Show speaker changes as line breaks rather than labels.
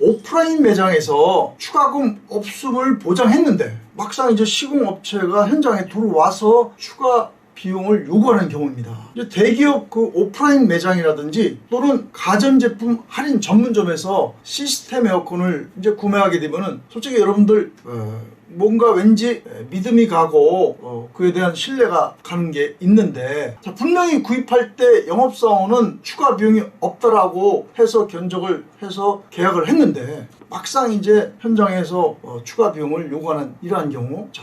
오프라인 매장에서 추가금 없음을 보장했는데 막상 이제 시공업체가 현장에 들어와서 추가 비용을 요구하는 경우입니다. 이제 대기업 그 오프라인 매장이라든지 또는 가전제품 할인 전문점에서 시스템 에어컨을 이제 구매하게 되면은 솔직히 여러분들 뭔가 왠지 믿음이 가고 그에 대한 신뢰가 가는 게 있는데, 자, 분명히 구입할 때 영업사원은 추가 비용이 없다라고 해서 견적을 해서 계약을 했는데 막상 이제 현장에서 추가 비용을 요구하는 이러한 경우, 자,